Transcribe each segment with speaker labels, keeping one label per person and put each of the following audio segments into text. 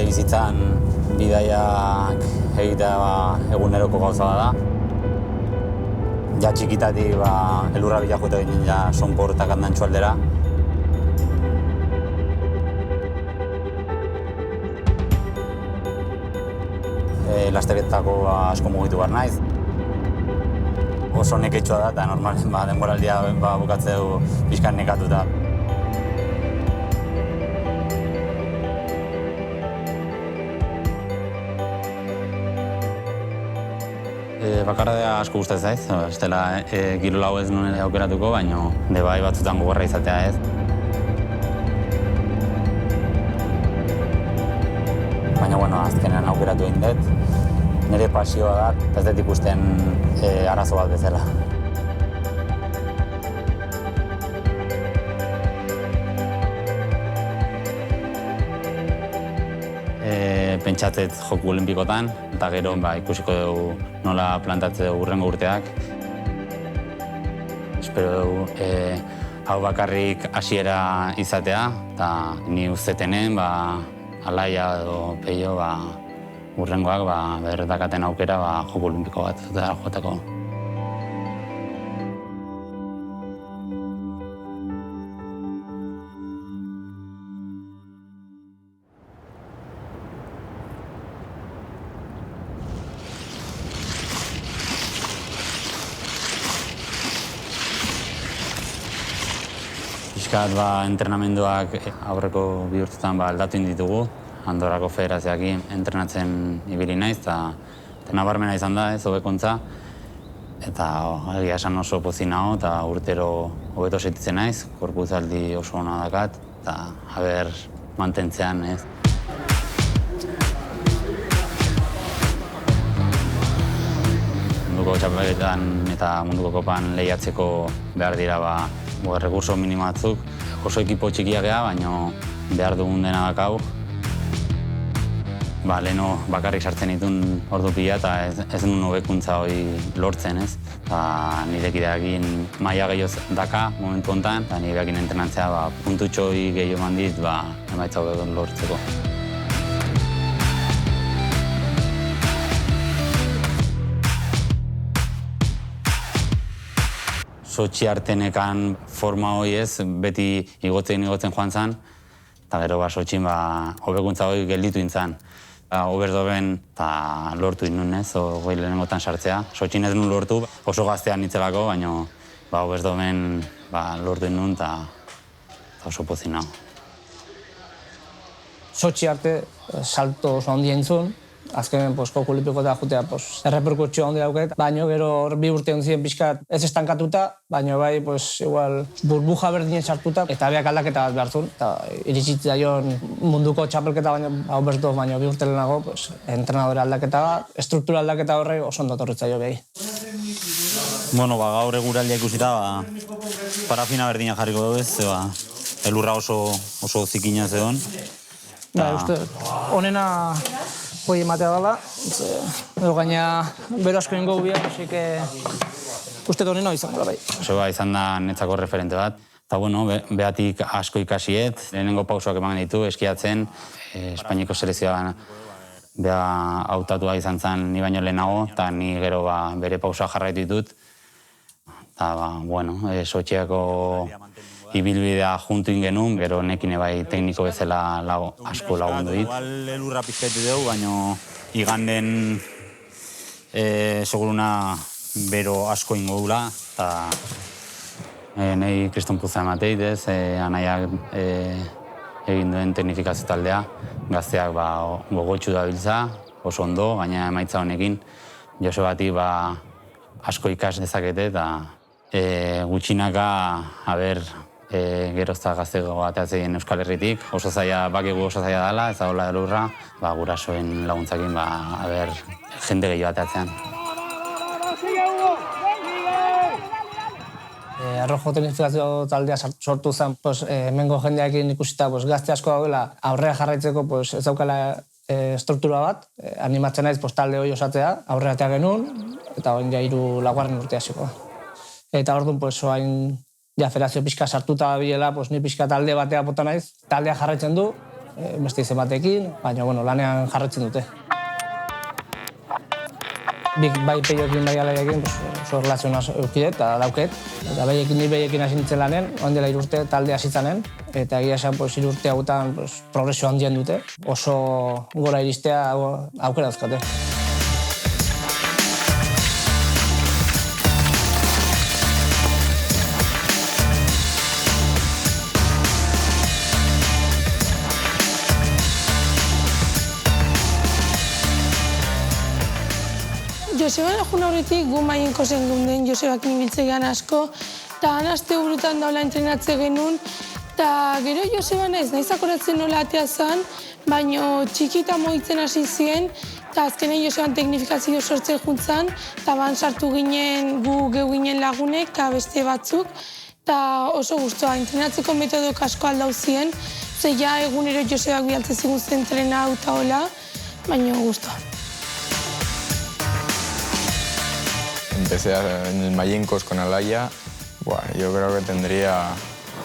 Speaker 1: bizitzan bidaiak egitea eguneroko gauza da. Ja txikitatik elurra bila jote ginen ja Sonpor eta Kandantxu aldera. Lasterketako asko mugitu behar naiz. Oso neketsua da eta normalen denboraldia bukatzeu pixkan nekatuta. Bakardadea asko gustatzen zaiz, ez dela kirola hau ez nuen aukeratuko, baina bai batzutan gogorra izatea ez. Baina, azkenean aukeratu egin dut. Nire pasioa da, ez dut ikusten arazo bat bezala. Pentsatzet joku olimpikotan, eta gero ikusiko dugu nola plantatze dugu hurrengo urteak. Espero dugu hau bakarrik hasiera izatea, eta ni uzetenen, Alaia edo Peio, hurrengoak berdakaten aukera joku olimpiko bat joteko. Piskat entrenamenduak aurreko bi urtetan aldatu ditugu. Andorrako federazioakin entrenatzen ibili naiz, eta nabarmena izan da, hobekuntza. Eta egia esan oso pozik nago, eta urtero hobeto sentitzen naiz, gorputzaldi oso ona dakat, eta mantentzean, ez. Munduko txapelketan eta munduko kopan lehiatzeko behar dira errekurso minimatzuk. Oso ekipo txikiak gea, baina behar dugun dena dakau. Leheno bakarrik sartzen ditun ordu pila eta ez nuen hobekuntza hori lortzen, ez. Nire kideakin maila gehiago daka momentu honetan, eta nire behakin entrenatzea puntutxo hori gehiago mandit emaitza hobekun lortzeko. Sotxi artenekan forma hori ez, beti igotzen joan zen, eta gero Sotxin hobekuntza hori gelditu intzan. Oberdoben lortu inun ez, goi lehenengotan sartzea. Sotxin ez nuen lortu, oso gaztean nitzelako, baina Oberdoben lortu inun eta oso pozik nago.
Speaker 2: Sotxi arte salto oso handia entzun. Azkenen joku olimpikoa jutea erreperkutsio handia dauket, baina gero bi urte ontzien pixkat ez estankatuta, baina igual burbuja berdinen sartuta, eta beak aldaketa bat behartzun, eta iritsitza joan munduko txapelketa baina bertu, baina bi urte lehenago, entrenadore aldaketa bat, struktura aldaketa horre oso ondo torritza jo behi.
Speaker 1: Gaur eguraldia ikusita, parafina berdina jarriko dugu ez, elurra oso zikina zegoen.
Speaker 2: Honena hoi ematea dela, edo gaina bero asko ingo gubiak, osik uste honena izango da bai.
Speaker 1: Osoa izan da netzako referente bat, eta behatik asko ikasiet, lehenengo pausoak eman ditu, eskiatzen, Espainiako selekzioa hautatua izan zen ni baino lehenago, eta ni gero bere pausoa jarraitu ditut. Eta, Sotxiako ibilbidea juntu ingenun, gero nekin bai tekniko bezala asko lagundu dit. Igual elurra pizkaitu dugu, baina iganden seguruna bero asko ingo dula, eta nahi kriston puza emateit ez, anaiak egin duen teknifikazio taldea, gazteak gogotxu da biltza, oso ondo, baina emaitza honekin, Josebati asko ikas dezakete, eta gutxinaka, gerozta gazteko bateatzen Euskal Herritik, oso zaila dela, ez da hola elurra, gurasoen laguntzakin, jende gehiago bateatzen.
Speaker 2: Arrojo teknifikazio taldea sortu zen, hemengo jendeakin ikusita gazte asko daudela aurrera jarraitzeko ez daukala struktura bat, animatzen naiz talde hori osatzea, aurreratea genuen, eta oin ja 3 laugarren urte hasiko. Eta orduan oain federazio pixka sartuta bilela, ni pixka talde batea bota naiz, taldea jarraitzen du, beste izen batekin, baina lanean jarretzen dute. Bai peioekin, bai alaiekin, oso relazioa eukidet eta dauket. Eta beiekin hasi nintzen lanen, ondela 3 urte talde hasitzanen. Eta egia esan 3 urte hauetan progresio handien dute. Oso gora iristea aukera dauzkate.
Speaker 3: Joseba lagun aurretik gu Maienko zen gunden, Josebakin ibiltzean asko, eta han aste burutan daula entrenatze genuen, eta gero Joseba naiz akoratzen nola atea zen, baina txikita moitzen hasi zien, eta azkenen Joseban teknifikazio sortzen juntzan, eta ban sartu ginen gu geu ginen lagunek, eta beste batzuk, eta oso guztua, entrenatzeko metodok asko aldau zien, ze ja egunero Josebak bialtzen zigun zen trena eta hola, baina guztua.
Speaker 4: Empecé en el Mayencos con Alaya, yo creo que tendría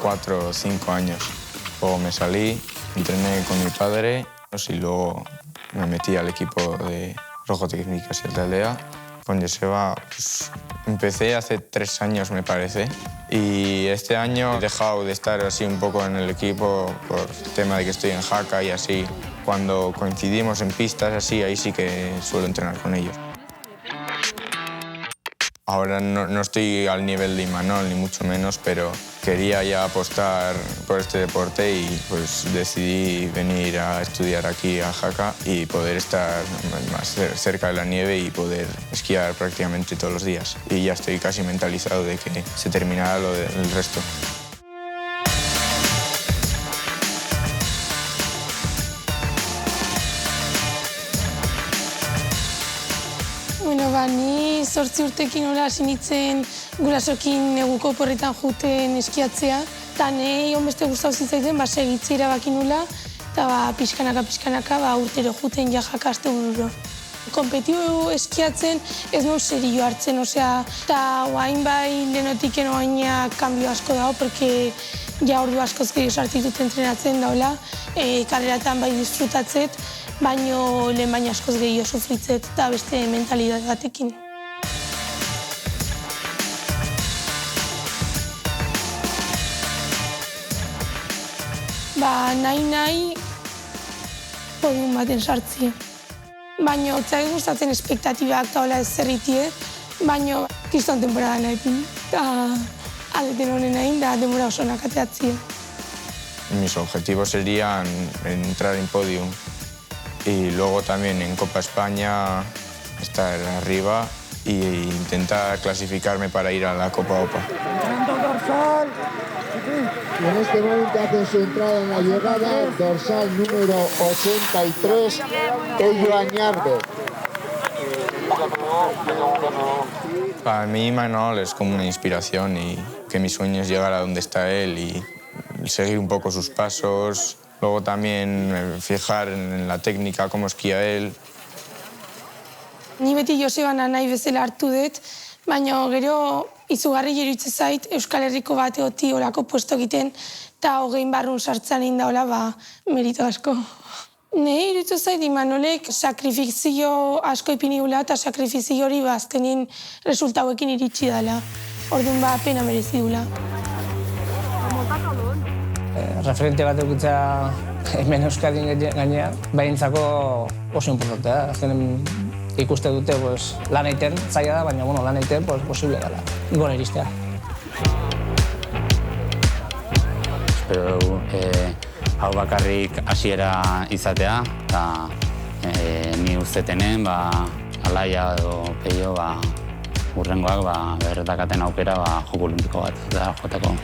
Speaker 4: 4 o 5 años. Luego me salí, entrené con mi padre y luego me metí al equipo de Rojo Técnicas y Aldea. Con Joseba empecé hace 3 años, me parece, y este año he dejado de estar así un poco en el equipo por el tema de que estoy en Jaca y así. Cuando coincidimos en pistas así, ahí sí que suelo entrenar con ellos. Ahora no estoy al nivel de Imanol, ni mucho menos, pero quería ya apostar por este deporte y pues decidí venir a estudiar aquí a Jaca y poder estar más cerca de la nieve y poder esquiar prácticamente todos los días. Y ya estoy casi mentalizado de que se terminará el resto.
Speaker 3: Ni 8 urtekin hola hasi nintzen gurasokin neguko porretan juten eskiatzea. Eta nahi honbeste gustatu zitzaiten segitzea erabaki nula, eta pixkanaka urtero juten ja Jaka astebururo. Konpetitu eskiatzen ez nuen serio hartzen, eta oain bai lehenotiken oaina kanbio asko dago, porque ja ordu askoz gehiago sartitut entrenatzen daula, karreratan bai disfrutatzet, baino lehen baina askoz gehiago sufritzet eta beste mentalidade batekin. Nahi podium baten sartzia. Baina otzai gustatzen espektatibak eta hola ez zerritie, baina kriston temporada nahi, eta aldeten honen nahi, da denbora oso nakateatzia.
Speaker 4: Mis objetivos serían entrar en podium y luego también en Copa España estar arriba e intentar clasificarme para ir a la Copa OPA.
Speaker 5: Y en este momento hace su entrada en la llegada, dorsal número 83, Ello Añarde.
Speaker 4: Para mí Imanol es como una inspiración y que mi sueño es llegar a donde está él y seguir un poco sus pasos. Luego también fijar en la técnica, cómo esquía él.
Speaker 3: Ni beti Josebana nahi bezala hartu dut, baina gero izugarri iruditzen zait Euskal Herriko bat egoti olako puesto egiten eta 20 barrun sartzen indaola, merito asko. Nei iruditzen zait Imanolek sakrifizio asko ipini gula eta sakrifizio hori azkenin resultauekin iritsi dela. Orduan pena merezi dula.
Speaker 2: Referente bat eukitza hemen Euskadin gainean, baintzako oso importantea. Azkenen ikuste dute lan egiten zaila da, baina lan egiten posible dela. Gora iristea.
Speaker 1: Espero dugu hau bakarrik hasiera izatea, eta ni uzetenen Alaia edo Peio hurrengoak berdakaten aukera Joko Olimpiko bat da jotako.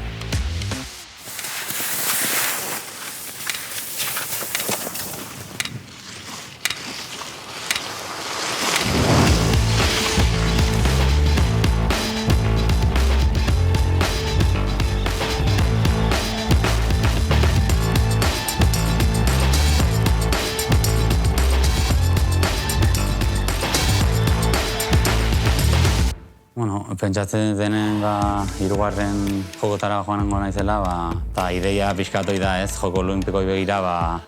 Speaker 1: Pentsatzen denen hirugarren jokotara joango naizela, eta ideia pixkatoi da ez, joko olimpikoi begira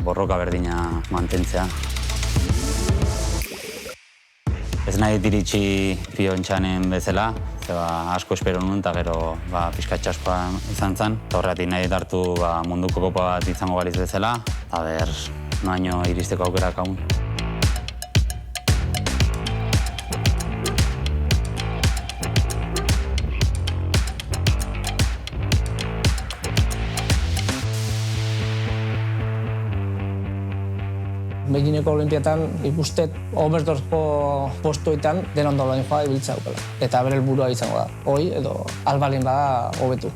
Speaker 1: borroka berdina mantentzea. Ez nahi diritsi Piontxanen bezala, asko espero nun, eta gero pixkatxaskoa izan zen. Horretik nahi dartu munduko kopa bat izango baliz bezala, eta ber, noaino iristeko aukerak haun.
Speaker 2: Begineko olimpiatan ikustet obertorko postuetan denon dolain joa ibiltzea aukela. Eta bere helburua izango da, hoi edo albalin bada hobetu.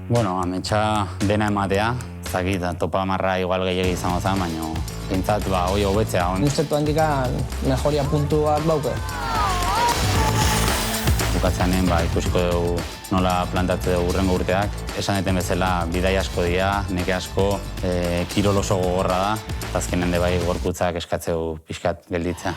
Speaker 1: Bueno, ametsa dena ematea, zakit, topa marra igual gehiagi izango zen, baina pintzat hoi hobetzea.
Speaker 2: Ustetu handikan mejoria puntuak bauke.
Speaker 1: Bukatzeanen ikusiko dugu nola plantatze dugu urrengo urteak. Esan deten bezala bidai asko dira, neke asko, kirol oso gogorra da, eta azkenen gorputzak eskatzeu pixkat gelditzea.